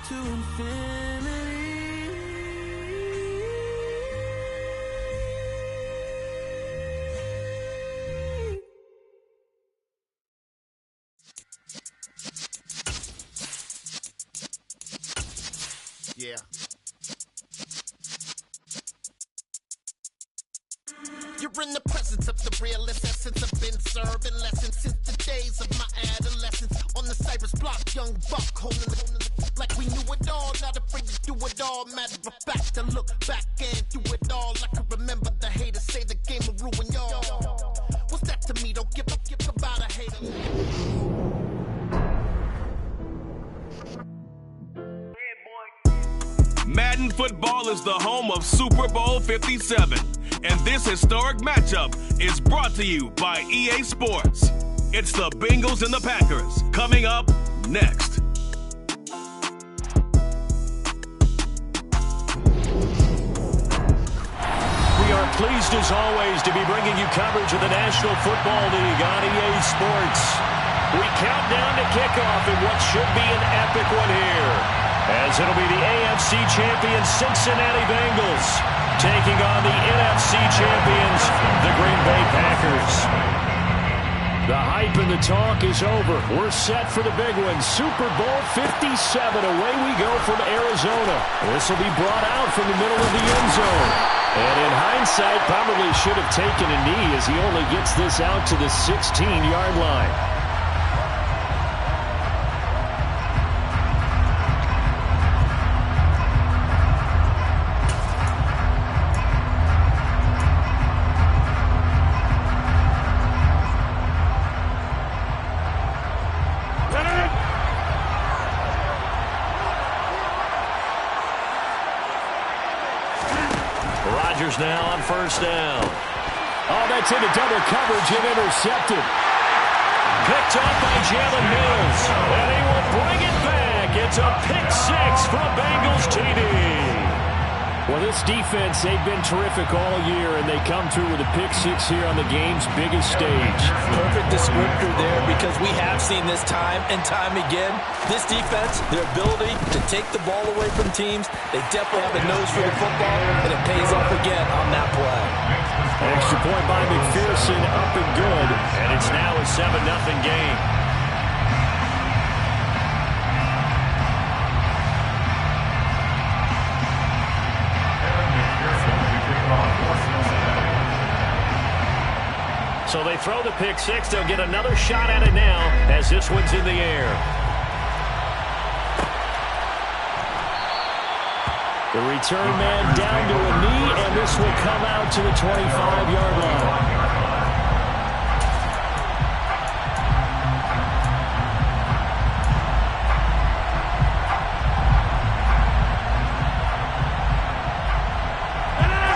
to infinity. Yeah. You're in the presence of the realest essence. I've been serving lessons since the days of my adolescence. On the Cypress block, young buck holding the like we knew it all, not afraid to do it all. Matter of fact, to look back and do it all. I can remember the haters say the game will ruin y'all. What's that to me? Don't give about a hater. Madden football is the home of Super Bowl 57, and this historic matchup is brought to you by EA Sports. It's the Bengals and the Packers coming up next. We are pleased as always to be bringing you coverage of the National Football League on EA Sports. We count down to kickoff in what should be an epic one here, as it'll be the AFC champions Cincinnati Bengals taking on the NFC champions, the Green Bay Packers. The hype and the talk is over. We're set for the big one. Super Bowl 57. Away we go from Arizona. This will be brought out from the middle of the end zone. And in hindsight, probably should have taken a knee as he only gets this out to the 16-yard line. Now on first down. Oh, that's into double coverage and intercepted. Picked off by Jalen Mills. And he will bring it back. It's a pick six for a Bengals TD. Well, this defense, they've been terrific all year, and they come through with a pick six here on the game's biggest stage. Perfect descriptor there, because we have seen this time and time again. This defense, their ability to take the ball away from teams, they definitely have a nose for the football, and it pays off again on that play. Extra point by McPherson, up and good, and it's now a 7-0 game. So they throw the pick six. They'll get another shot at it now as this one's in the air. The return man down to a knee, and this will come out to the 25-yard line.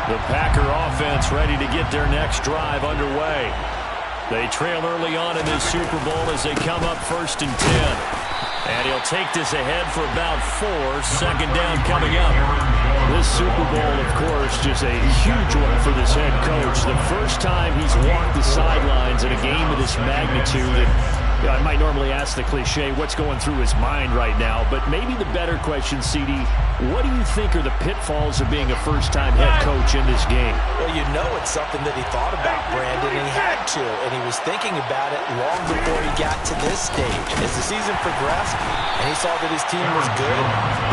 The Packer offense ready to get their next drive underway. They trail early on in this Super Bowl as they come up 1st and 10. And he'll take this ahead for about 4. Second down coming up. This Super Bowl, of course, just a huge one for this head coach. The first time he's walked the sidelines in a game of this magnitude. And I might normally ask the cliche, what's going through his mind right now? But maybe the better question, CD, what do you think are the pitfalls of being a first-time head coach in this game? Well, you know it's something that he thought about, Brandon, and he had to. And he was thinking about it long before he got to this stage. As the season progressed and he saw that his team was good,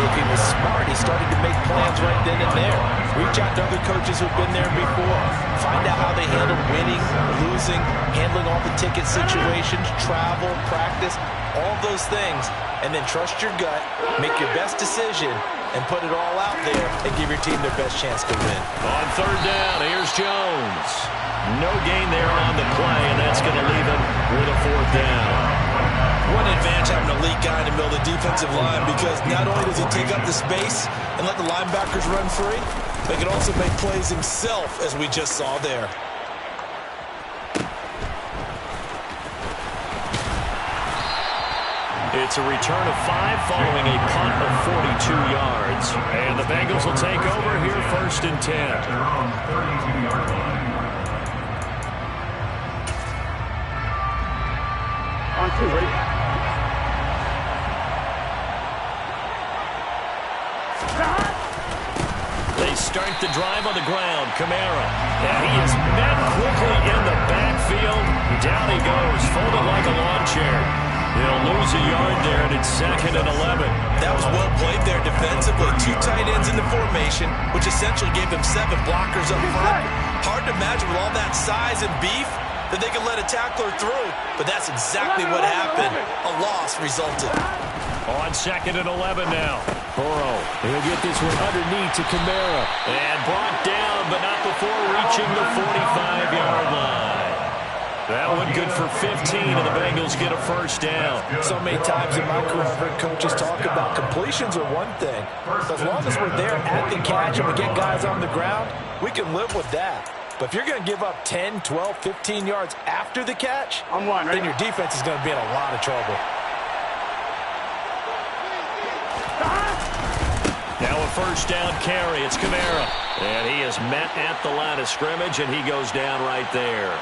if he was smart, he started to make plans right then and there. Reach out to other coaches who've been there before. Find out how they handle winning, losing, handling all the ticket situations, travel, practice, all those things, and then trust your gut, make your best decision, and put it all out there and give your team their best chance to win. On third down, here's Jones. No gain there on the play, and that's going to leave him with a 4th down. What an advantage having an elite guy in the middle of the defensive line, because not only does he take up the space and let the linebackers run free, but he can also make plays himself, as we just saw there. It's a return of 5 following a punt of 42 yards. And the Bengals will take over here 1st and 10. On 2, ready? start the drive on the ground. Kamara. And he is met quickly in the backfield. Down he goes, folded like a lawn chair. He'll lose a yard there, and it's 2nd and 11. That was well played there defensively. 2 tight ends in the formation, which essentially gave him 7 blockers up front. Hard to imagine with all that size and beef that they could let a tackler through, but that's exactly what happened. A loss resulted. On 2nd and 11 now. Burrow, he'll get this one underneath to Kamara. And brought down, but not before reaching the 45-yard line. That one good for 15, and the Bengals get a first down. So many times in my career, I've heard coaches talk about completions are one thing. But as long as we're there at the catch and we get guys on the ground, we can live with that. But if you're going to give up 10, 12, 15 yards after the catch, then your defense is going to be in a lot of trouble. Now a first down carry. It's Kamara. And he is met at the line of scrimmage, and he goes down right there.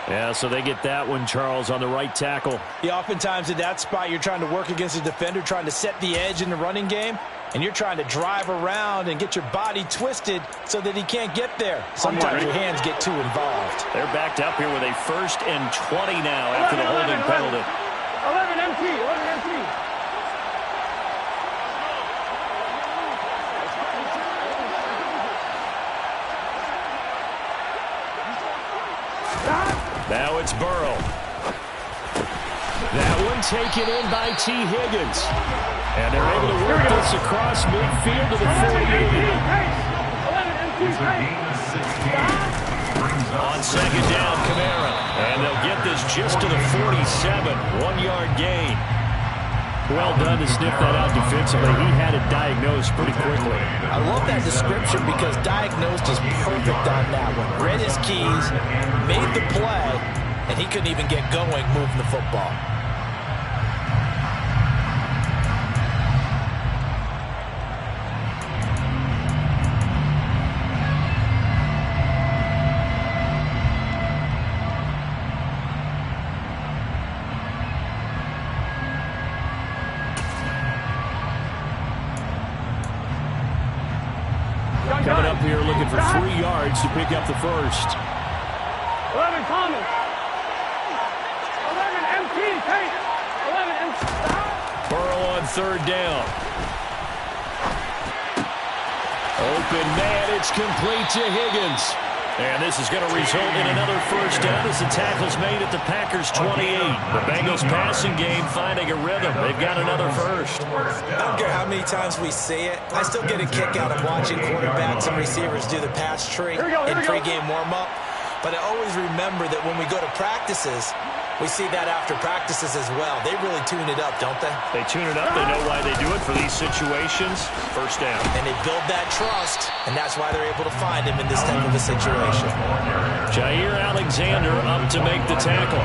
Yeah, so they get that one, Charles, on the right tackle. Yeah, oftentimes in that spot, you're trying to work against a defender, trying to set the edge in the running game, and you're trying to drive around and get your body twisted so that he can't get there. Sometimes your hands get too involved. They're backed up here with a 1st and 20 now after the holding penalty. 11 empty, 11 empty. Now it's Burrow. That one taken in by T. Higgins. And they're able to work this across midfield to the 48. On 2nd down, Kamara. And they'll get this just to the 47. 1-yard gain. Well done to sniff that out defensively. He had it diagnosed pretty quickly. I love that description because diagnosed is perfect on that one. Read his keys, made the play, and he couldn't even get going moving the football. Coming up here looking for 3 yards to pick up the first. 11 Thomas. 11 empty. Take. 11 empty. Burrow on 3rd down. Open man, it's complete to Higgins. And this is going to result in another first down as the tackle's made at the Packers' 28. The Bengals passing game finding a rhythm. They've got another first. I don't care how many times we say it. I still get a kick out of watching quarterbacks and receivers do the pass tree in pregame warm-up. But I always remember that when we go to practices, we see that after practices as well. They really tune it up, don't they? They tune it up. They know why they do it for these situations. First down. And they build that trust, and that's why they're able to find him in this type of a situation. Jair Alexander up to make the tackle.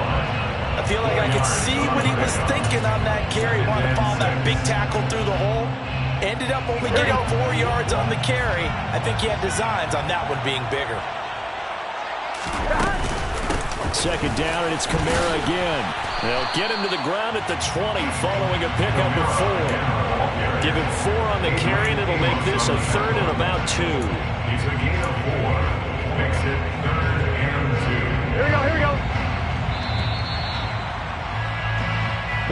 I feel like I could see what he was thinking on that carry. He wanted to follow that big tackle through the hole. Ended up only getting 4 yards on the carry. I think he had designs on that one being bigger. 2nd down, and it's Kamara again. They'll get him to the ground at the 20 following a pickup of 4. Give him 4 on the carry, and it'll make this a 3rd and about 2. He's a gain of 4. Makes it 3rd and 2. Here we go, here we go.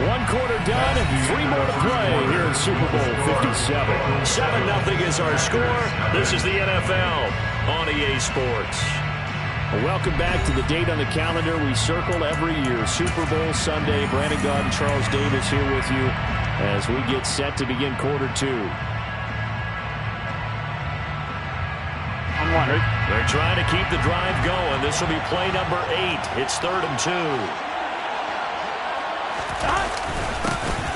1 quarter done, and 3 more to play here in Super Bowl 57. 7-0 is our score. This is the NFL on EA Sports. Welcome back to the date on the calendar we circle every year. Super Bowl Sunday. Brandon Gaudin, Charles Davis here with you as we get set to begin quarter 2. They're trying to keep the drive going. This will be play number 8. It's 3rd and 2.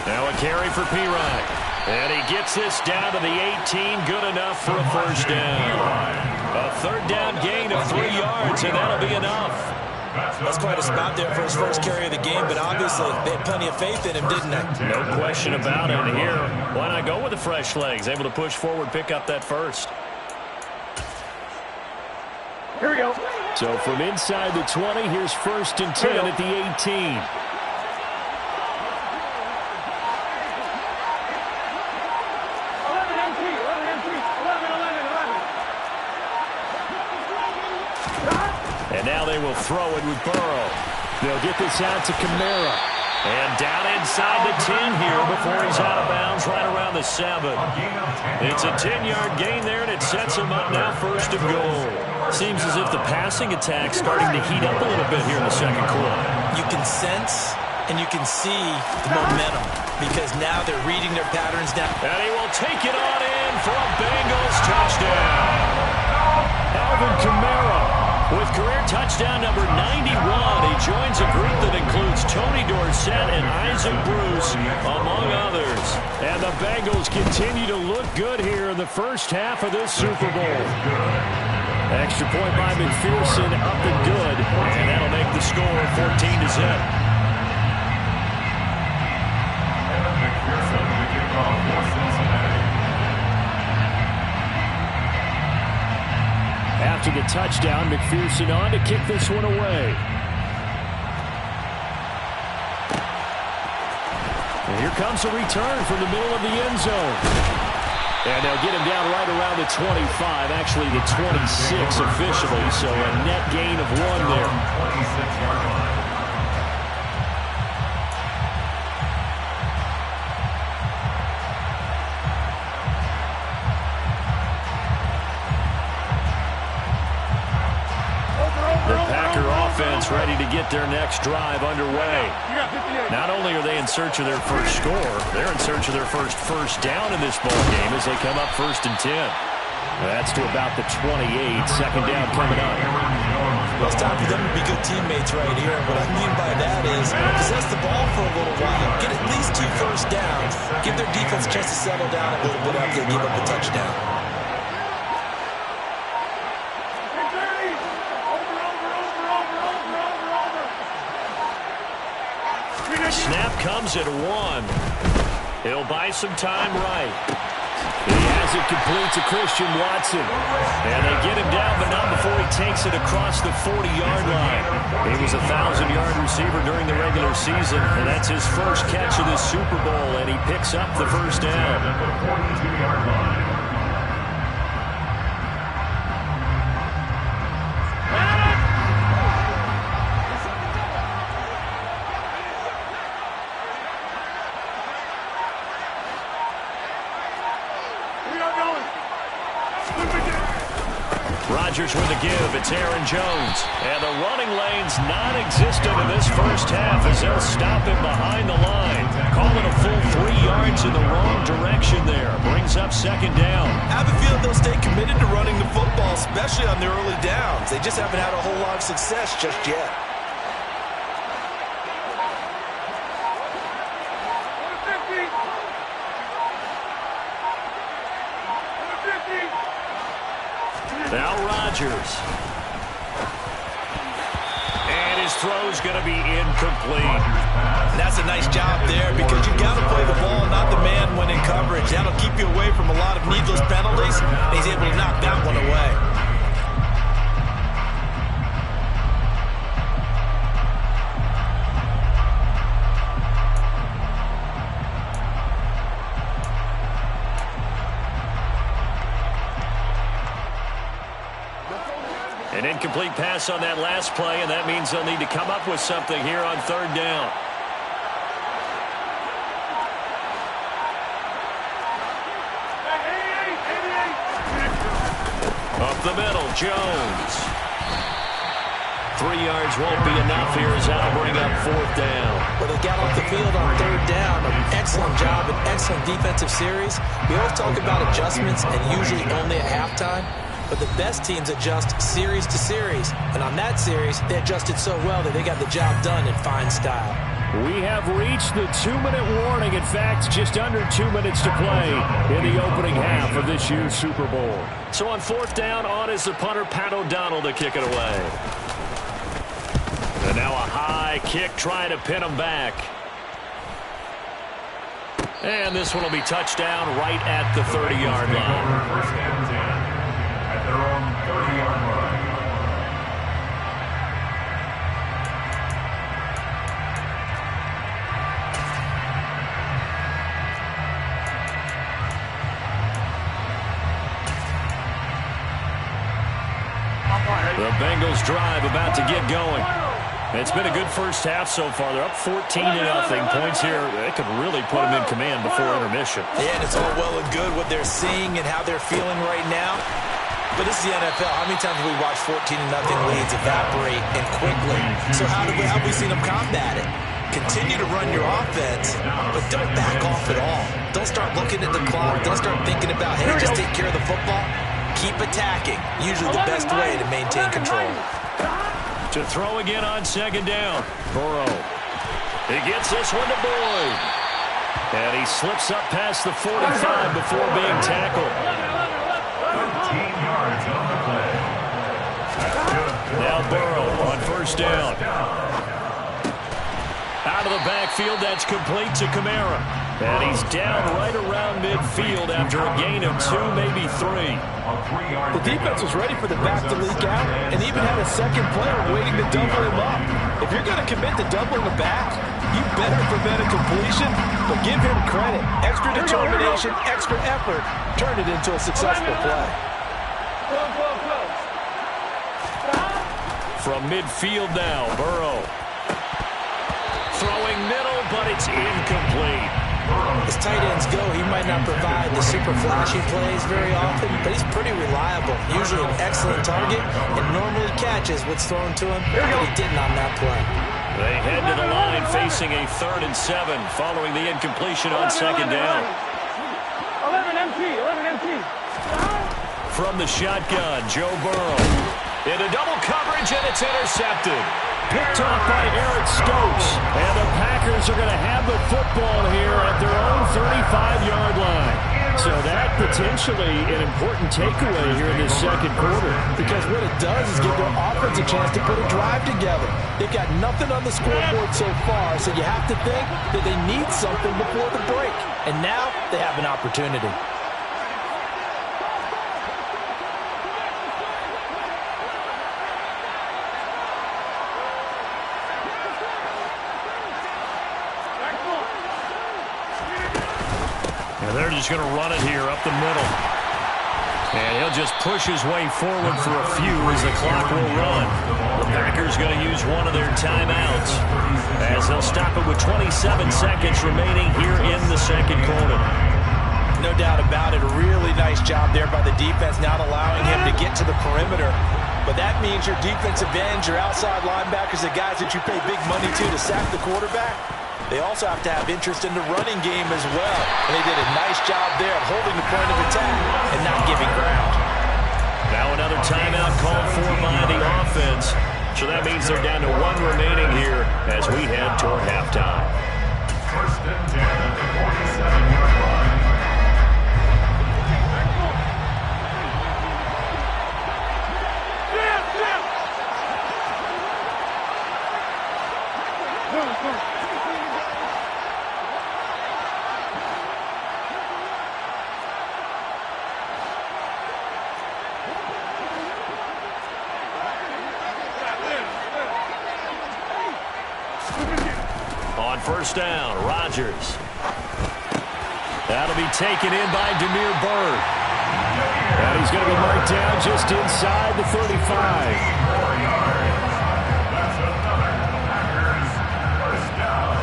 Now a carry for Pirine. And he gets this down to the 18. Good enough for a first down. A 3rd down gain of 3 yards, and that'll be enough. That's quite a spot there for his first carry of the game, but obviously they had plenty of faith in him, didn't they? No question about it. Here, why not go with the fresh legs? Able to push forward, pick up that first. Here we go. So from inside the 20, here's 1st and 10 at the 18. now they will throw it with Burrow. They'll get this out to Kamara. And down inside the 10 here before he's out of bounds right around the 7. It's a 10-yard gain there, and it sets him up now first and goal. Seems as if the passing attack's starting to heat up a little bit here in the second quarter. You can sense and you can see the momentum because now they're reading their patterns down. And he will take it on in for a Bengals touchdown. Alvin Kamara with career touchdown number 91. He joins a group that includes Tony Dorsett and Isaac Bruce, among others. And the Bengals continue to look good here in the first half of this Super Bowl. Extra point by McPherson, up and good. And that'll make the score 14-0. After the touchdown, McPherson on to kick this one away. And here comes a return from the middle of the end zone. And they'll get him down right around the 25, actually the 26 officially, so a net gain of 1 there. Ready to get their next drive underway. Not only are they in search of their first score, they're in search of their first down in this ball game as they come up 1st and 10. That's to about the 28. Second down coming up. Well, it's time for them to be good teammates right here. What I mean by that is possess the ball for a little while, get at least 2 first downs, give their defense a chance to settle down a little bit after they give up a touchdown. Snap comes at 1. He'll buy some time right. He has it complete to Christian Watson. And they get him down, but not before he takes it across the 40-yard line. He was a 1,000-yard receiver during the regular season, and that's his first catch of this Super Bowl, and he picks up the first down. Rodgers with the give. It's Aaron Jones. And the running lane's non-existent in this first half as they'll stop him behind the line. Call it a full 3 yards in the wrong direction there. Brings up second down. I have a feeling they'll stay committed to running the football, especially on their early downs. They just haven't had a whole lot of success just yet. Now Rodgers. And his throw's going to be incomplete. And that's a nice job there because you've got to play the ball, not the man when in coverage. That'll keep you away from a lot of needless penalties. He's able to knock that one away. An incomplete pass on that last play, and that means they'll need to come up with something here on 3rd down. Up the middle, Jones. 3 yards won't be enough here as that'll bring up 4th down. Well, they got off the field on 3rd down. An excellent job, an excellent defensive series. We always talk about adjustments and usually only at halftime. But the best teams adjust series to series. And on that series, they adjusted so well that they got the job done in fine style. We have reached the 2-minute warning. In fact, just under 2 minutes to play in the opening half of this year's Super Bowl. So on 4th down, on is the punter, Pat O'Donnell, to kick it away. And now a high kick trying to pin him back. And this one will be touchdown right at the 30-yard line. Their own 30-yard line. Umpire, The Bengals drive about to get going. It's been a good first half so far. They're up 14-0. Points here, they could really put them in command before intermission. Yeah, and it's all well and good what they're seeing and how they're feeling right now. But this is the NFL. How many times have we watched 14-0 leads evaporate and quickly? So how have we seen them combat it? Continue to run your offense, but don't back off at all. Don't start looking at the clock. Don't start thinking about, hey, just take care of the football. Keep attacking. Usually the best way to maintain control. To throw again on second down. Burrow. He gets this one to Boyd. And he slips up past the 45 before being tackled. 15 yards on the play. That's good. Now Burrow on first down. Out of the backfield, that's complete to Kamara. And he's down right around midfield after a gain of 2, maybe 3. The defense was ready for the back to leak out and even had a second player waiting to double him up. If you're going to commit to doubling the back, you better prevent a completion, but give him credit. Extra determination, extra effort, turn it into a successful play. From midfield now, Burrow. Throwing middle, but it's incomplete. As tight ends go, he might not provide the super flashy plays very often, but he's pretty reliable. Usually an excellent target and normally catches what's thrown to him, but he didn't on that play. They head to the line facing a 3rd and 7 following the incompletion on second down. 11 MT. From the shotgun, Joe Burrow. Into double coverage, and it's intercepted. Picked off by Eric Stokes. And the Packers are going to have the football here at their own 35-yard line. So that potentially an important takeaway here in this second quarter. Because what it does is give their offense a chance to put a drive together. They've got nothing on the scoreboard so far, so you have to think that they need something before the break. And now they have an opportunity. They're just going to run it here up the middle. And he'll just push his way forward for a few as the clock will run. The Packers going to use one of their timeouts as they'll stop it with 27 seconds remaining here in the second quarter. No doubt about it. A really nice job there by the defense, not allowing him to get to the perimeter. But that means your defensive ends, your outside linebackers, the guys that you pay big money to sack the quarterback, they also have to have interest in the running game as well. And they did a nice job there of holding the point of attack and not giving ground. Now another timeout called for by the offense. So that means they're down to 1 remaining here as we head toward halftime. 1st and 10 at the 47-yard line. On first down, Rodgers. That'll be taken in by Damiere Byrd. And he's going to be marked down just inside the 35. 4 yards. That's another Packers first down.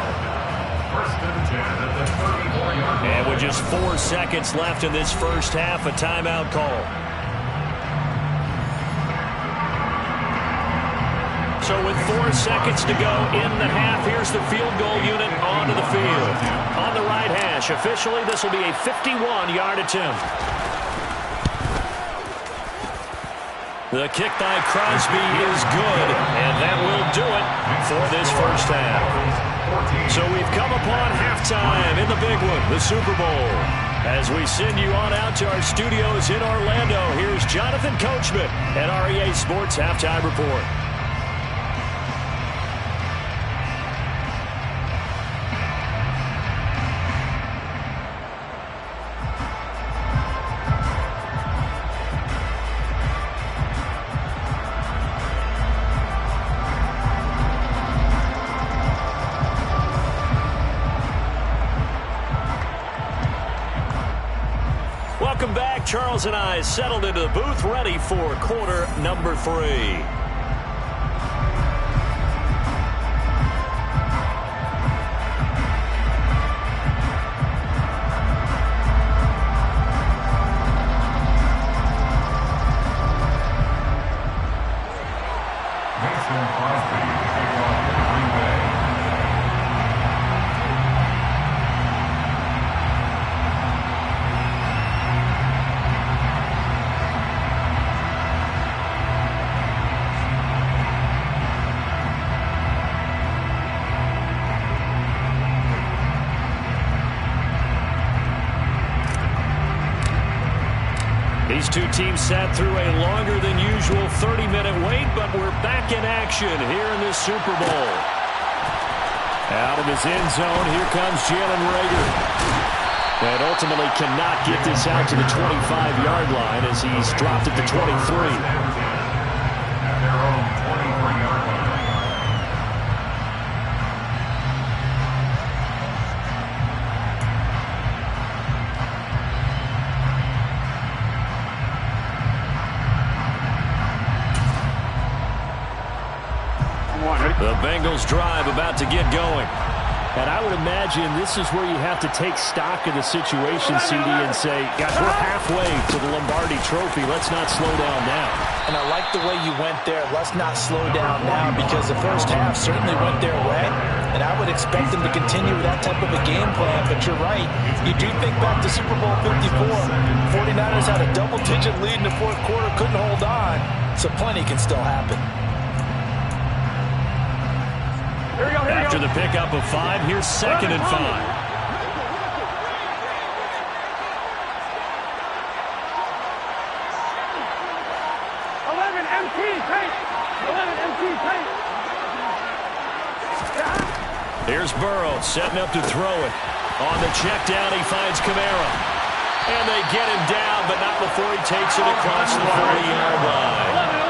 1st and 10 at the 34-yard line. And with just 4 seconds left in this first half, a timeout call. So with 4 seconds to go in the half, here's the field goal unit onto the field. On the right hash, officially this will be a 51-yard attempt. The kick by Crosby is good, and that will do it for this first half. So we've come upon halftime in the big one, the Super Bowl. As we send you on out to our studios in Orlando, here's Jonathan Coachman at REA Sports Halftime Report. Welcome back. Charles and I settled into the booth, ready for quarter number 3. These two teams sat through a longer than usual 30-minute wait, but we're back in action here in this Super Bowl. Out of his end zone, here comes Jalen Reagor. And ultimately cannot get this out to the 25-yard line as he's dropped at the 23. At their own 23-yard line. The Bengals drive about to get going. And I would imagine this is where you have to take stock of the situation, CD, and say, gosh, we're halfway to the Lombardi Trophy. Let's not slow down now. And I like the way you went there. Let's not slow down now, because the first half certainly went their way. And I would expect them to continue with that type of a game plan. But you're right. You do think back to Super Bowl 54. 49ers had a double-digit lead in the fourth quarter, couldn't hold on. So plenty can still happen. After the pickup of 5, here's 2nd and 5. 11 MT, take. 11 MT, take. Here's Burrow setting up to throw it. On the check down, he finds Kamara. And they get him down, but not before he takes it across the 40-yard line.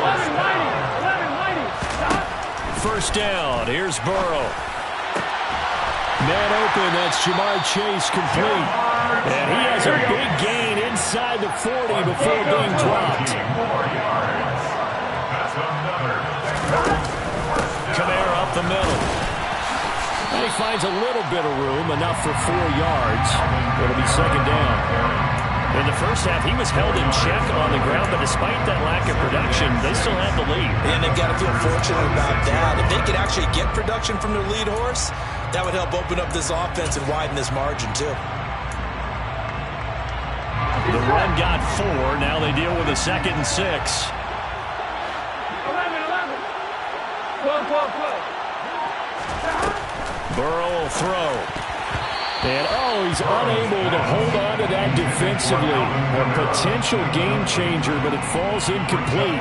11. First down. Here's Burrow. Man open. That's Jamar Chase complete. And he has a big gain inside the 40 before being dropped. Kamara up the middle. And he finds a little bit of room, enough for 4 yards. It'll be 2nd down. In the first half, he was held in check on the ground, but despite that lack of production, they still have the lead. And they've got to feel fortunate about that. If they could actually get production from their lead horse, that would help open up this offense and widen this margin, too. The run got 4. Now they deal with a 2nd and 6. 11. 12. Burrow will throw. And, he's unable to hold on to that defensively. A potential game changer, but it falls incomplete.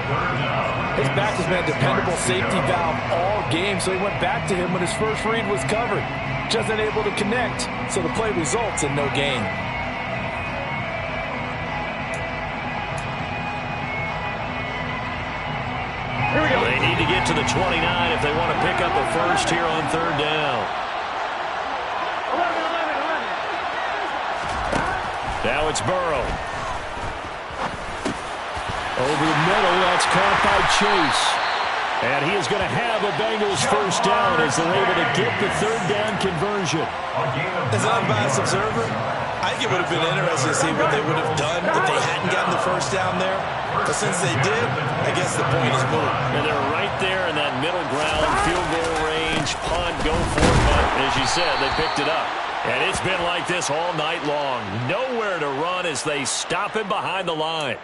His back has been a dependable safety valve all game, so he went back to him when his first read was covered. Just unable to connect, so the play results in no gain. Here we go. They need to get to the 29 if they want to pick up a first here on 3rd down. 11. Now it's Burrow. Over the middle, that's caught by Chase. And he is going to have a Bengals first down as they're able to get the 3rd down conversion. As an unbiased observer, I think it would have been interesting to see what they would have done if they hadn't gotten the first down there. But since they did, I guess the point is moot. And they're right there in that middle ground, field goal range, punt, go for it. But as you said, they picked it up. And it's been like this all night long. Nowhere to run as they stop him behind the line.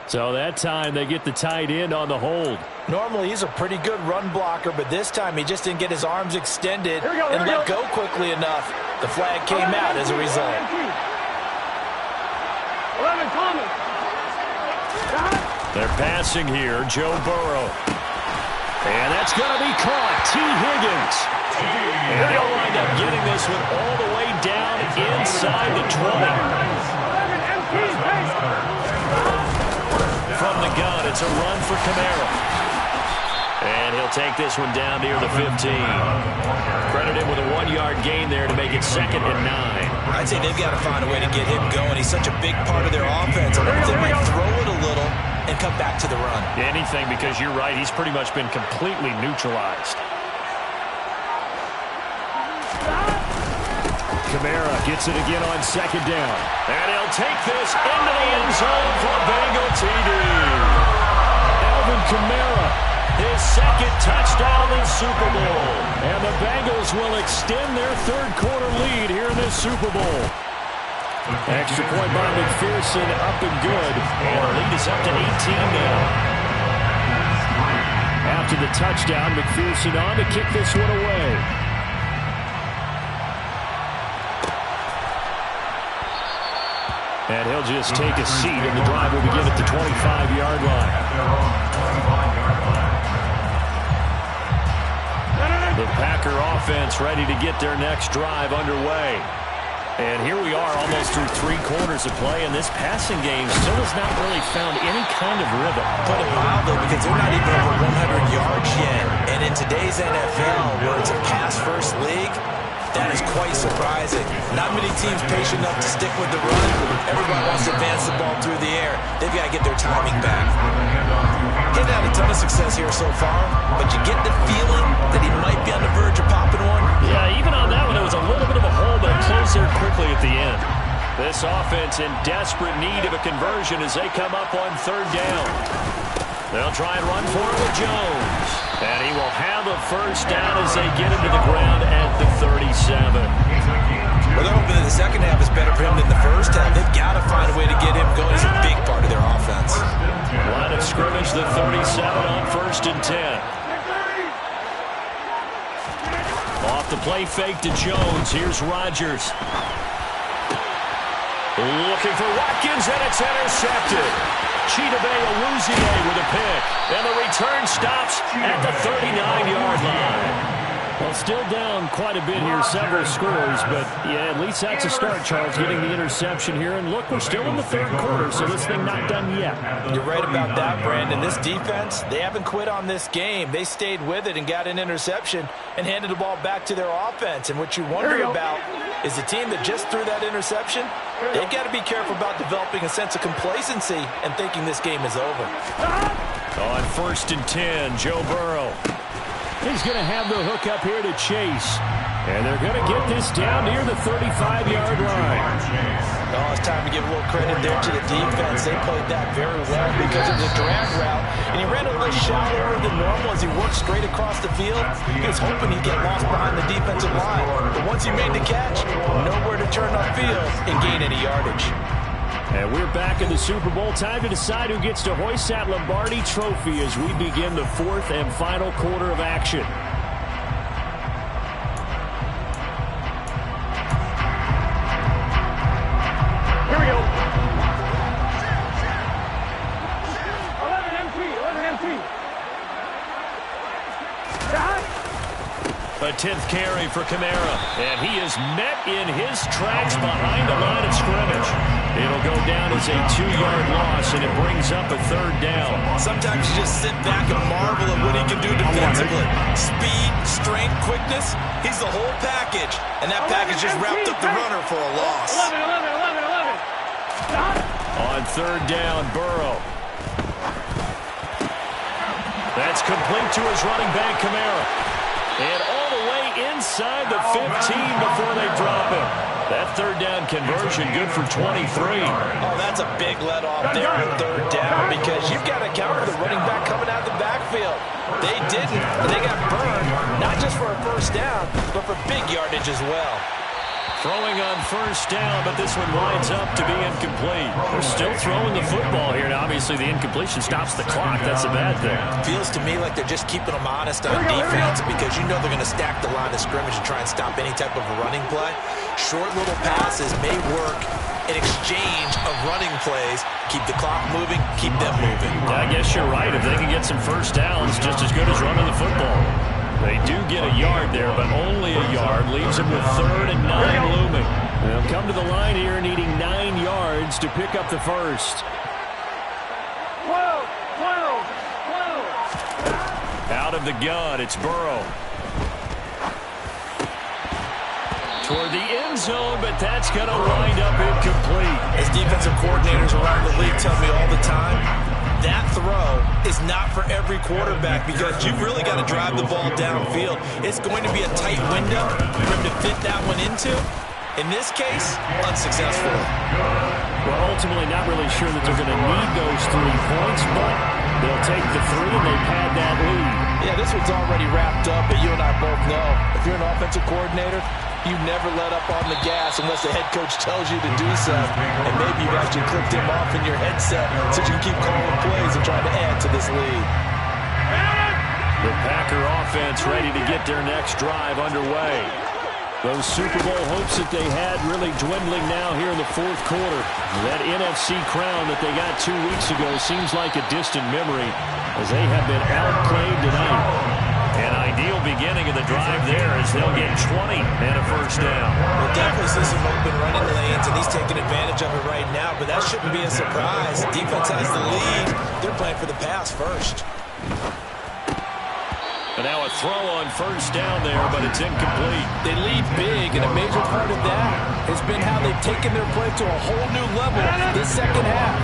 So that time they get the tight end on the hold. Normally he's a pretty good run blocker, but this time he just didn't get his arms extended and let go quickly enough. The flag came out as a result. 11 Thomas. They're passing here, Joe Burrow. And that's going to be caught. T. Higgins. And they'll wind up getting this one all the way down inside the 20. From the gun, it's a run for Kamara. And he'll take this one down near the 15. Credit him with a 1-yard gain there to make it 2nd and 9. I'd say they've got to find a way to get him going. He's such a big part of their offense. I wonder if they might throw it a little and come back to the run. Anything, because you're right. He's pretty much been completely neutralized. Kamara gets it again on 2nd down. And he'll take this into the end zone for Bengal TD. Alvin Kamara, his 2nd touchdown in Super Bowl. And the Bengals will extend their 3rd quarter lead here in this Super Bowl. Extra point by McPherson, up and good. And the lead is up to 18 now. After the touchdown, McPherson on to kick this one away. And he'll just take a seat, and the drive will begin at the 25-yard line. The Packer offense ready to get their next drive underway. And here we are almost through 3 quarters of play, and this passing game still has not really found any kind of rhythm. Put it mildly, because they're not even over 100 yards yet. And in today's NFL, where it's a pass-first league, that is quite surprising. Not many teams patient enough to stick with the run. Everybody wants to advance the ball through the air. They've got to get their timing back. He's had a ton of success here so far, but you get the feeling that he might be on the verge of popping one. Yeah, even on that one, it was a little bit of a hole, but it closed there quickly at the end. This offense in desperate need of a conversion as they come up on 3rd down. They'll try and run for it with Jones. And he will have a 1st down as they get him to the ground at the 37. Well, they're hoping that the second half is better for him than the first half. They've got to find a way to get him going. He's a big part of their offense. Line of scrimmage, the 37 on 1st and 10. Off the play fake to Jones. Here's Rodgers. Looking for Watkins, and it's intercepted. Chidobe Awuzie with a pick. And the return stops at the 39-yard line. Well, still down quite a bit here, several scores, but yeah, at least that's a start, Charles, getting the interception here. And look, we're still in the 3rd quarter, so this thing not done yet. You're right about that, Brandon. This defense, they haven't quit on this game. They stayed with it and got an interception and handed the ball back to their offense. And what you wonder about is the team that just threw that interception, they've got to be careful about developing a sense of complacency and thinking this game is over. On 1st and 10, Joe Burrow. He's going to have the hook up here to Chase. And they're going to get this down near the 35-yard line. Oh, it's time to give a little credit there to the defense. They played that very well because it was a drag route. And he ran a little shallower than normal as he worked straight across the field. He was hoping he'd get lost behind the defensive line. But once he made the catch, nowhere to turn upfield and gain any yardage. And we're back in the Super Bowl. Time to decide who gets to hoist that Lombardi trophy as we begin the 4th and final quarter of action. Here we go. 11 empty. A 10th carry for Kamara. And he is met in his tracks behind the line of scrimmage. It'll go down as a 2-yard loss, and it brings up a 3rd down. Sometimes you just sit back and marvel at what he can do defensively. Speed, strength, quickness, he's the whole package. And that package just wrapped up the runner for a loss. 11. On 3rd down, Burrow. That's complete to his running back, Kamara. And all the way inside the 15 before they drop him. That 3rd down conversion good for 23. Oh, that's a big let off there on 3rd down because you've got to counter the running back coming out of the backfield. They didn't, and they got burned, not just for a 1st down, but for big yardage as well. Throwing on 1st down, but this one winds up to be incomplete. They're still throwing the football here, and obviously the incompletion stops the clock. That's a bad thing. Feels to me like they're just keeping them honest on defense because you know they're going to stack the line of scrimmage and try and stop any type of a running play. Short little passes may work in exchange of running plays. Keep the clock moving, keep them moving. I guess you're right. If they can get some 1st downs, just as good as running the football. They do get a yard there, but only a yard. Leaves them with 3rd and 9 looming. They'll come to the line here needing 9 yards to pick up the 1st. 12. Out Out of the gun, it's Burrow. Toward the end zone, but that's going to wind up incomplete. As defensive coordinators around the league tell me all the time, that throw is not for every quarterback because you've really got to drive the ball downfield. It's going to be a tight window for him to fit that one into. In this case, unsuccessfully. Well, ultimately not really sure that they're going to need those 3 points, but they'll take the 3 and they've had that lead. Yeah, this one's already wrapped up, but you and I both know if you're an offensive coordinator, you never let up on the gas unless the head coach tells you to do so. And maybe you've actually clicked him off in your headset so you can keep calling plays and trying to add to this lead. The Packer offense ready to get their next drive underway. Those Super Bowl hopes that they had really dwindling now here in the fourth quarter. That NFC crown that they got 2 weeks ago seems like a distant memory as they have been outplayed tonight. An ideal beginning of the drive there as they'll get 20 and a first down. We'll definitely see some open running lanes, and he's taking advantage of it right now, but that shouldn't be a surprise. Defense has the lead. They're playing for the pass first. And now a throw on first down there, but it's incomplete. They lead big, and a major part of that has been how they've taken their play to a whole new level this second half.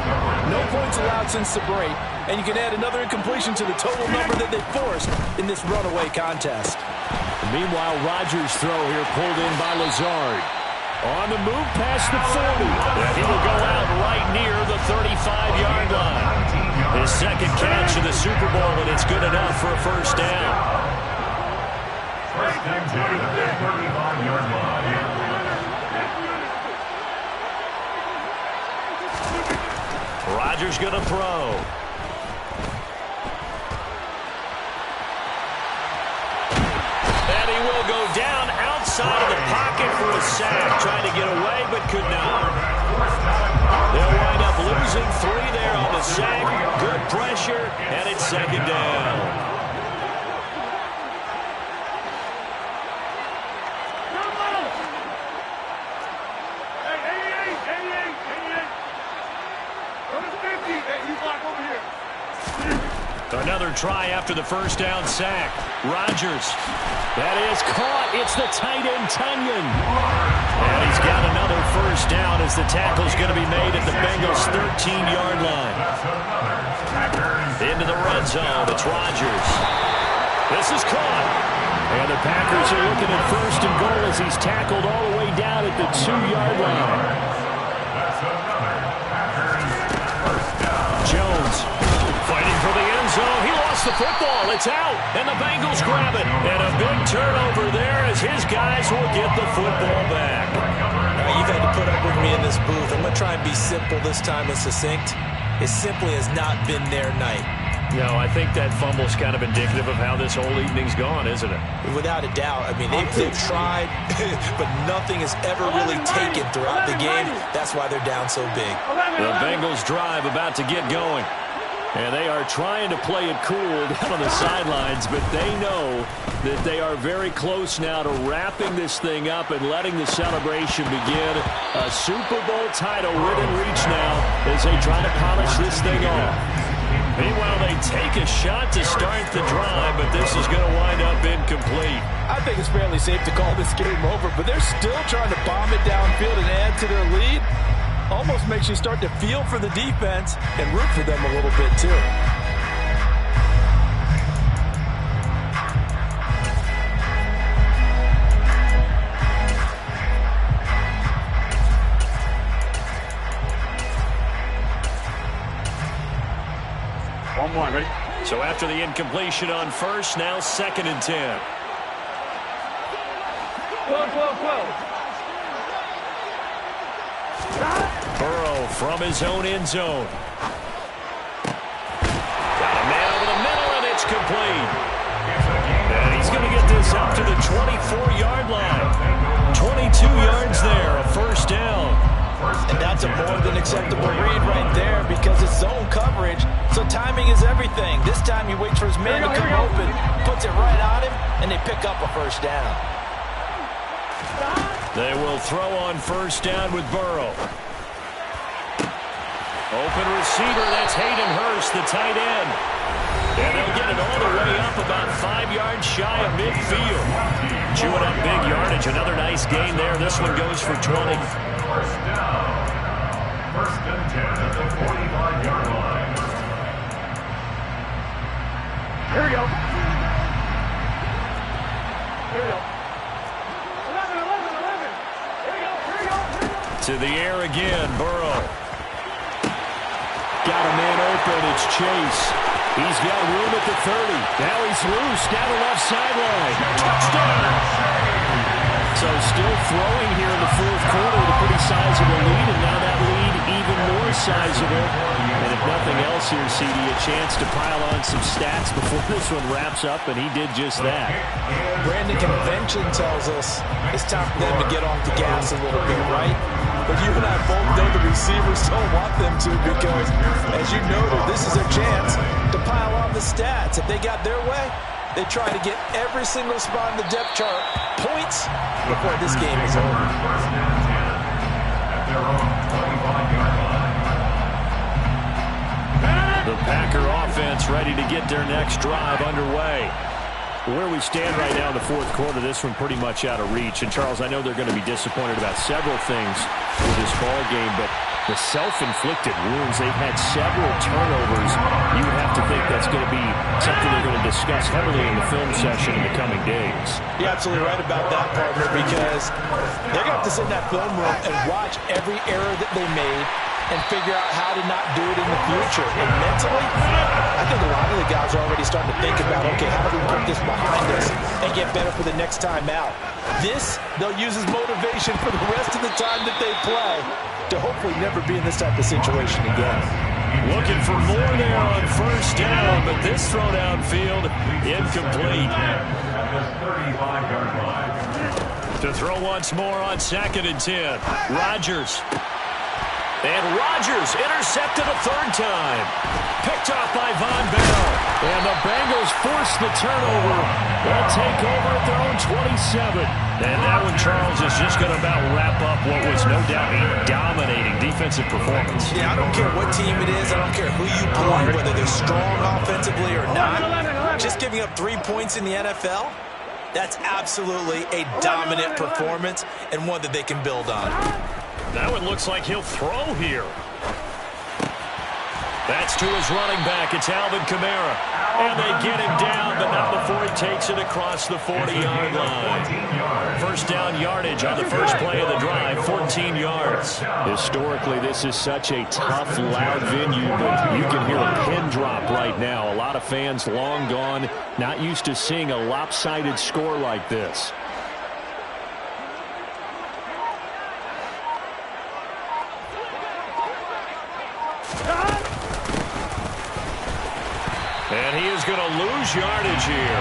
No points allowed since the break, and you can add another incompletion to the total number that they forced in this runaway contest. Meanwhile, Rodgers' throw here pulled in by Lazard. On the move past the 40. And he will go out right near the 35-yard line. His second catch in the Super Bowl, and it's good enough for a first down. First and 10 at the 35-yard line. Rodgers going to throw. And he will go down outside of the pocket for a sack. Trying to get away, but could not. They'll wind up losing 3 there on the sack. Good pressure, and it's second down. Another try after the first down sack. Rodgers. That is caught. It's the tight end, Tunyon. And he's got another first down as the tackle's going to be made at the Bengals' 13-yard line. Into the red zone. It's Rodgers. This is caught. And the Packers are looking at first and goal as he's tackled all the way down at the 2-yard line. Jones fighting for the end zone. He lost the football. It's out. And the Bengals grab it. And a big turnover there as his guys will get the football back. You've had to put up with me in this booth. I'm going to try and be simple this time and succinct. It simply has not been their night. No, I think that fumble's kind of indicative of how this whole evening's gone, isn't it? Without a doubt. I mean, they've tried, but nothing is ever really taken throughout the game. That's why they're down so big. The Bengals drive about to get going. And they are trying to play it cool down on the sidelines, but they know that they are very close now to wrapping this thing up and letting the celebration begin. A Super Bowl title within reach now as they try to polish this thing off. Meanwhile, they take a shot to start the drive, but this is going to wind up incomplete. I think it's fairly safe to call this game over, but they're still trying to bomb it downfield and add to their lead. Almost makes you start to feel for the defense and root for them a little bit, too. One more, ready? So after the incompletion on first, now 2nd and 10. 12. Burrow from his own end zone. Got a man over the middle, and it's complete. And he's going to get this up to the 24-yard line. 22 yards there, a first down. And that's a more than acceptable read right there because it's zone coverage, so timing is everything. This time he waits for his man to come open, puts it right on him, and they pick up a first down. They will throw on first down with Burrow. Open receiver, that's Hayden Hurst, the tight end. And they'll get it all the way up about 5 yards shy of midfield. Chewing up big yardage. Another nice gain there. This one goes for 20. First down. First and 10 at the 45-yard line. Here we go. Here we go. 11. Here we go. To the air again, Burrow. Got a man open, it's Chase. He's got room at the 30. Now he's loose, down the left sideline. Touchdown! So still throwing here in the fourth quarter with a pretty sizable lead, and now that lead even more sizable. And if nothing else here, CD, a chance to pile on some stats before this one wraps up, and he did just that. Brandon, convention tells us it's time for them to get off the gas a little bit, right? But you and I both know the receivers don't want them to because, as you noted, this is their chance to pile on the stats. If they got their way, they try to get every single spot in the depth chart points before this game is over. First and 10 at their own 45-yard line. The Packer offense ready to get their next drive underway. Where we stand right now in the fourth quarter, this one pretty much out of reach. And, Charles, I know they're going to be disappointed about several things with this ball game, but the self-inflicted wounds, they've had several turnovers. You would have to think that's going to be something they're going to discuss heavily in the film session in the coming days. You're absolutely right about that, partner, because they're going to have to sit in that film room and watch every error that they made and figure out how to not do it in the future. And mentally, I think a lot of the guys are already starting to think about, okay, how do we put this behind us and get better for the next time out? This, they'll use as motivation for the rest of the time that they play to hopefully never be in this type of situation again. Looking for more there on first down, but this throw downfield incomplete. To throw once more on 2nd and 10. Rodgers. And Rodgers intercepted a third time. Picked off by Von Bell. And the Bengals force the turnover. They'll take over at their own 27. And that one, Charles, is just going to about wrap up what was no doubt a dominating defensive performance. Yeah, I don't care what team it is. I don't care who you play, whether they're strong offensively or not. Just giving up 3 points in the NFL, that's absolutely a dominant performance and one that they can build on. That one looks like he'll throw here. That's to his running back. It's Alvin Kamara. And they get him down, but not before he takes it across the 40-yard line. First down yardage on the first play of the drive, 14 yards. Historically, this is such a tough, loud venue, but you can hear a pin drop right now. A lot of fans long gone, not used to seeing a lopsided score like this. And he is going to lose yardage here.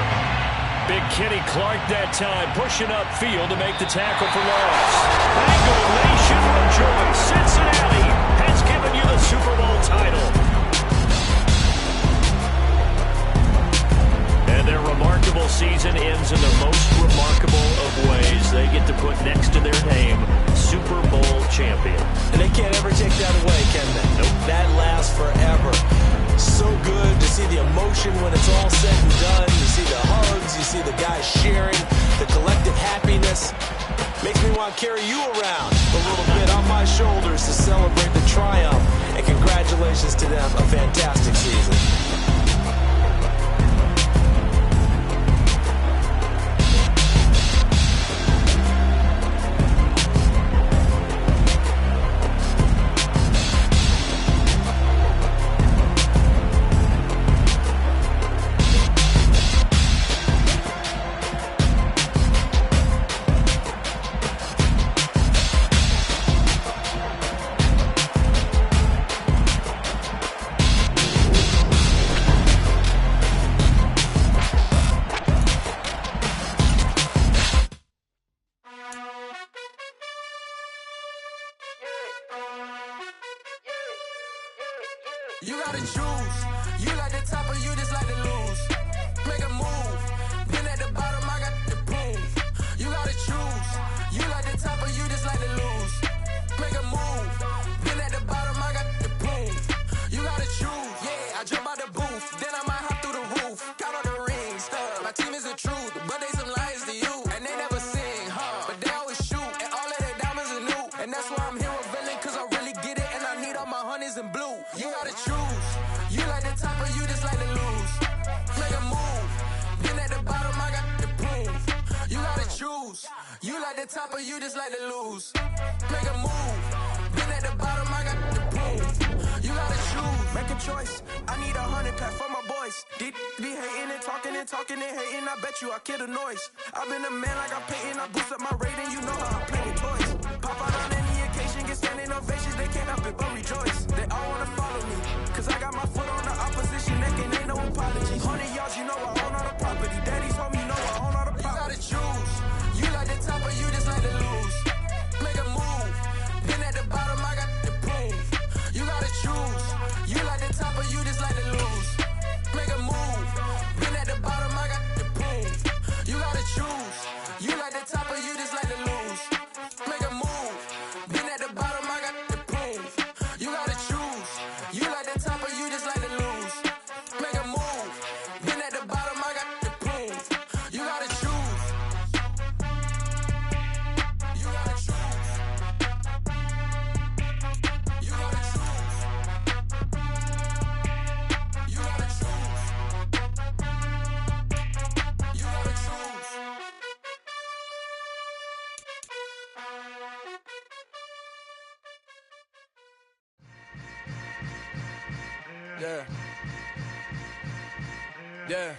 Big Kenny Clark that time, pushing upfield to make the tackle for loss. Bengal Nation rejoice. Cincinnati has given you the Super Bowl title. And their remarkable season ends in the most remarkable of ways. They get to put next to their name, Super Bowl champion. And they can't ever take that away, can they? Nope. That lasts forever. So good to see the emotion when it's all said and done. You see the hugs, you see the guys sharing, the collective happiness. Makes me want to carry you around a little bit on my shoulders to celebrate the triumph. And congratulations to them, a fantastic season. You gotta choose. You like the top or you just like to lose. Make a move. Been at the bottom, I got the proof. You gotta choose. You like the top or you just like to lose. Make a move. Been at the bottom, I got the proof. You gotta choose. Yeah, I jump out the booth, then I might hop through the roof. choose. You like the top or you just like to lose. Make a move. Been at the bottom, I got the proof. You gotta choose. Make a choice. I need 100 pack for my boys. Be hating and talking and hating. I bet you I kill the noise. I've been a man like I'm painting. I boost up my rating. You know how I play with toys. Pop out on any occasion, get standing ovations. They can't help it but rejoice. They all wanna follow me, cause I got my foot on the opposition. They ain't no apologies. 100 yards, you know I own all the property. Daddy's home, you know I own all the property. You gotta choose. You like the top or you just like to lose. Make a move. Been at the bottom, I got the proof. You gotta choose. You like the top or you just like to lose. Make a move. Been at the bottom, I got the proof. You gotta choose. You like the top or you just like to lose. Make a move. Been at the bottom, I got the proof. You gotta choose. You like the top or you just like to lose. Make a move. Been at the bottom, I got the proof. You gotta choose. You gotta choose. You gotta choose. You gotta choose. You gotta choose. Yeah. Yeah.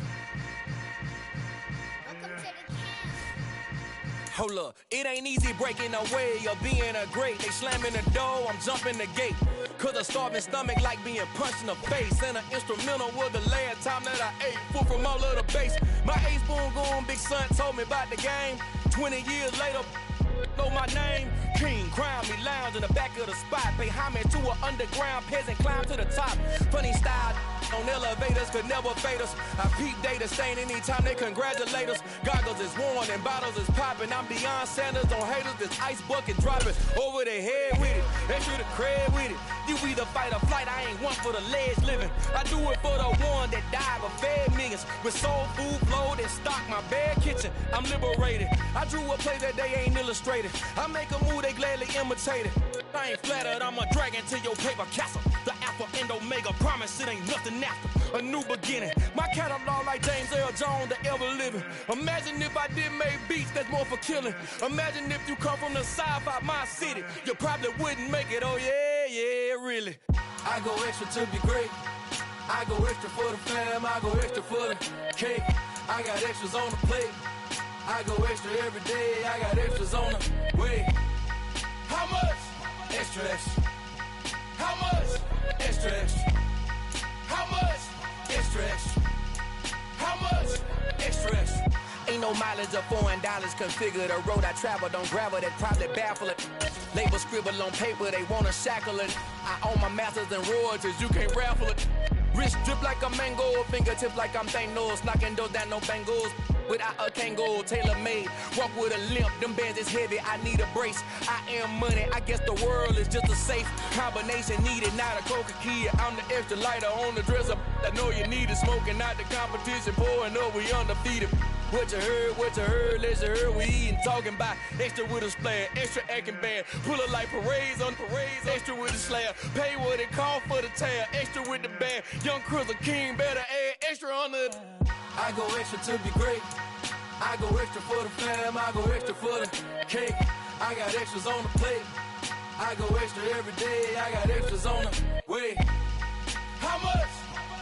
Hold up, it ain't easy breaking away or being a great. They slamming the door, I'm jumping the gate. Cause a starving stomach like being punched in the face. And an instrumental was the last time that I ate food from all of the base. My ace boom goon big son told me about the game. 20 years later, know my name. King, crown me, lounge in the back of the spot. Pay homage to an underground peasant, climb to the top. Funny style on elevators could never fade us. I peep data stain anytime they congratulate us. Goggles is worn and bottles is popping. I'm Deion Sanders on haters, this ice bucket dropping over their head with it. Extra the cred with it. You either fight or flight, I ain't one for the ledge living. I do it for the one that died but fed millions. With soul food flowed and stock my bad kitchen. I'm liberated. I drew a play that they ain't illustrated. I make a move they gladly imitated. I ain't flattered, I'm a dragon to your paper castle. The Alpha and Omega, promise it ain't nothing after. A new beginning. My catalog like James Earl Jones, the ever living. Imagine if I did make beats that's more for killing. Imagine if you come from the south out my city. You probably wouldn't make it, oh yeah, really. I go extra to be great. I go extra for the fam, I go extra for the cake. I got extras on the plate. I go extra every day, I got extras on the way. How much? Extra, extra. How much? Extra, extra. How much? Extra, extra. How much? Extra, extra. Ain't no mileage of $4 configure the road I travel. Don't gravel that probably baffle it. Label scribble on paper, they wanna shackle it. I own my masters and royalties, you can't raffle it. Wrist drip like a mango, fingertip like I'm Thanos. Knocking those down, no bangles. Without a Kango, tailor-made. Walk with a limp, them bands is heavy, I need a brace. I am money, I guess the world is just a safe combination needed, not a coca key. I'm the extra lighter on the dresser. I know you need it, smoking out the competition, pouring up, we undefeated. What you heard, let's you heard, we eating, talking about extra with a splash, extra acting bad. Pull it like parades on parades, extra with a slab. Pay what it cost for the tab, extra with the band. Young Chris, a king, better add extra on the. I go extra to be great. I go extra for the fam, I go extra for the cake. I got extras on the plate. I go extra every day, I got extras on the way. How much?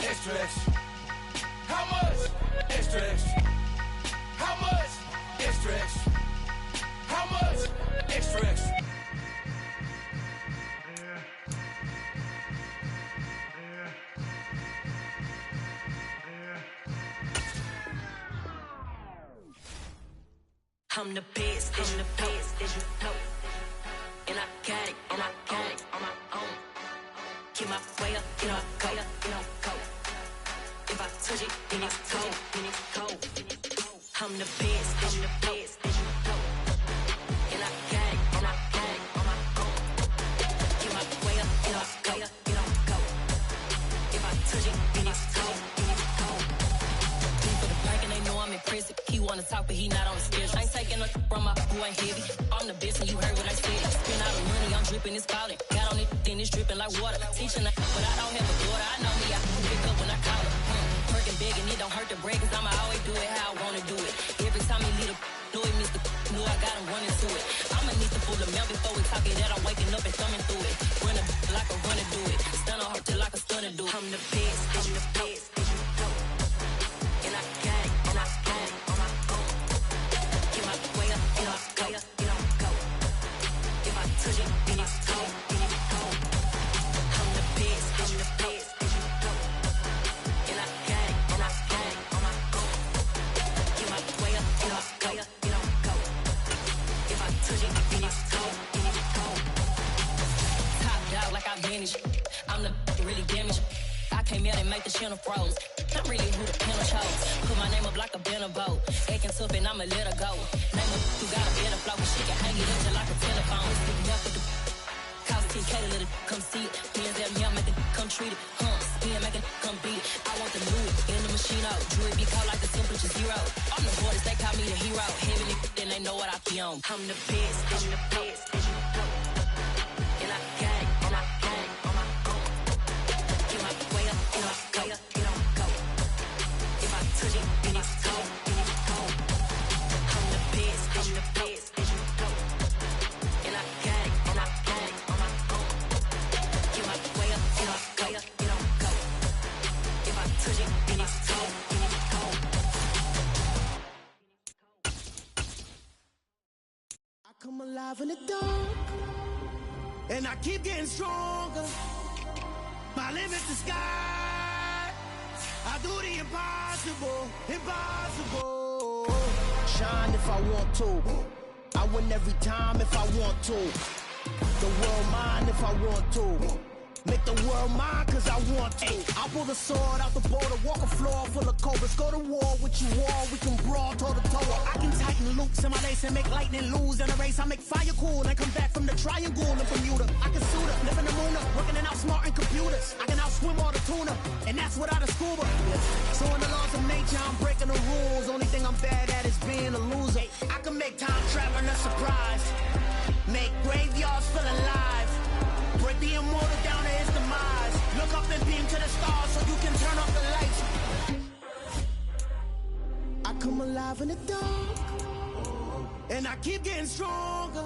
Extra, extra. How much? Extra, extra. How much? Extra, extra. How much? Extra, extra. I'm the best, I'm the best, as you know. And I got it, and I own it on my own. Get my way up, get up, go, go. If I touch it, then it's cold, then it's cold. I'm the best, I'm the best, as you know. And I got it, and I got it on my own. Get my way up, get up, go, go. If I touch it, then it's cold, then it's cold. Deep for the bank and they know I'm impressive. He wanna talk, but he not on the schedule. I ain't taking a from my boy ain't heavy. I'm the best and you heard what I said. Spend all the money, I'm dripping, it's falling. Got on it, then it's dripping like water. Teaching her, but I don't have a daughter. I know me, I can pick up when I call her. Perking big and it don't hurt the break, cause I'ma always do it how I wanna do it. Every time he lead a know it, Mr. Know Right before we talk it, that I'm waking up and thumbing through it. Run a like a runner do it. Stun on her till like a stunner do it. I'm the best, I'm the best. And I got it, and I got it on my own. Get my way up, and I go, and I go. If I touch it, then it's cold, then it's cold. I'm the best, I'm the best. And I got it, and I got it on my own. Get my way up, and I go, and I go. If I touch it, then it's cold, then it's cold. Top dog like I vanished. I'm the really damaged. I came out and make the channel froze. I'm really who the panel chose. Put my name up like a banner boat. Acting tough and I'ma let her go. Name her who got a better flow, but she can hang it up just like a telephone. Speaking up with the cost 10K to let it come see it. Hands down here, make it come treat it. Spin, make it come beat it. I want the Louis in the machine out. Jewelry be called like the temperature zero. I'm the hardest, they call me the hero. Heaven it, then they know what I be on. I'm the best, I'm the best. And I got it, and I got it on my own. Get my way up, and I go, and I go. If I touch it, then it's cold, then it's cold. I'm the best, I'm the best. And I got it, and I got it on my own. Get my way up, and I go, and I go. If I touch it, then it's cold, then it's cold. I come alive in the dark, and I keep getting stronger. My limit's the sky. I do the impossible, impossible. Shine if I want to. I win every time if I want to. The world mine if I want to. Make the world mine cause I want to. I pull the sword out the border, walk a floor full of cobras. Go to war with you all, we can brawl toe to toe. I can tighten loops in my lace and make lightning lose in a race. I make fire cool and come back from the triangle in Bermuda. I can suit up, live in the moon up, working and outsmarting computers. I can outswim all the tuna, and that's without a scuba. So in the laws of nature, I'm breaking the rules. Only thing I'm bad at is being a loser. I can make time traveling a surprise. Make graveyards feel alive. Break the immortal down to his demise. Look up and beam to the stars so you can turn off the lights. I come alive in the dark, and I keep getting stronger.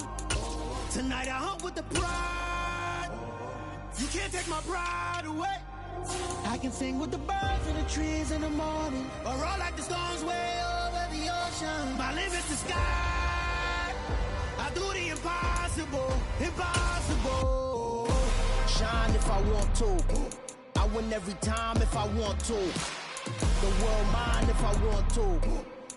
Tonight I hunt with the pride. You can't take my pride away. I can sing with the birds and the trees in the morning, or roll like the storms way over the ocean. My limit's the sky. I do the impossible, impossible. Shine if I want to. I win every time if I want to. The world mine if I want to.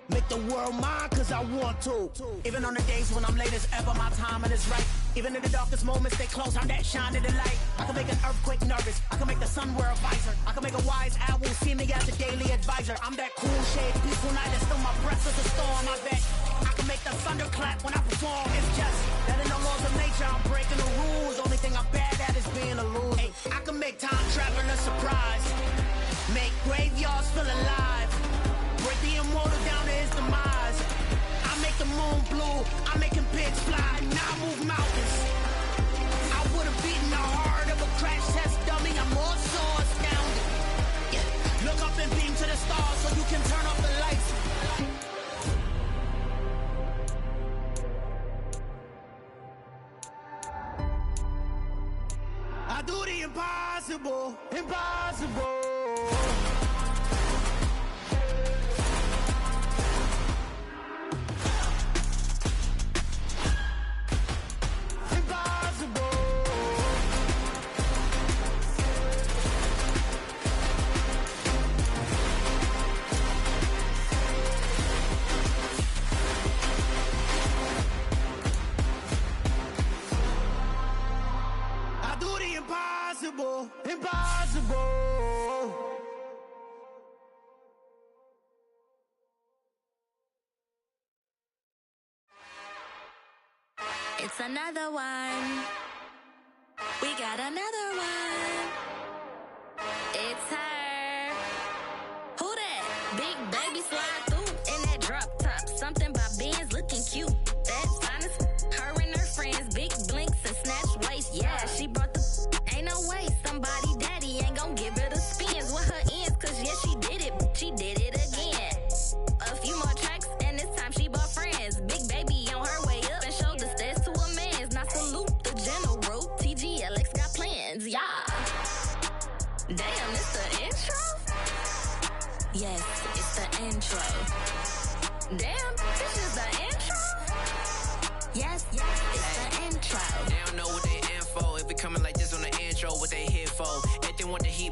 Make the world mine cause I want to. Even on the days when I'm late as ever, my timing is right. Even in the darkest moments, stay close, I'm that shine in the light. I can make an earthquake nervous, I can make the sun wear a visor. I can make a wise owl see me as a daily advisor. I'm that cool shade, peaceful night, and still my breath is a storm, I bet. I can make the thunder clap when I perform. It's just that in the laws of nature, I'm breaking the rules. Only thing I'm bad at is being a loser. Hey, I can make time traveling a surprise. Make graveyards feel alive. Break the immortal down to his demise. I make the moon blue, I make him pigs fly. Now I move mountains. I would've beaten the heart of a crash test dummy. I'm more so astounded. Yeah. Look up and beam to the stars so you can turn off the lights. I do the impossible, impossible. Impossible, impossible. It's another one. We got another one. It's her. Who that? Big baby slide through in that drop top. Something about Benz looking cute. That's honest. Her and her friends, big blinks and snatch waist. Yeah, she brought the. Ain't no way somebody daddy ain't gon' give her the spins with her ends. Cause yeah, she did it again. A few more tracks and this time she bought friends. Big baby on her way up and showed the stairs to a man's. Not so Yes, it's the intro. Damn, this is the intro? Yes, it's the intro. They don't know what they in for. If we coming like this on the intro, what they here for? Everything want the heat,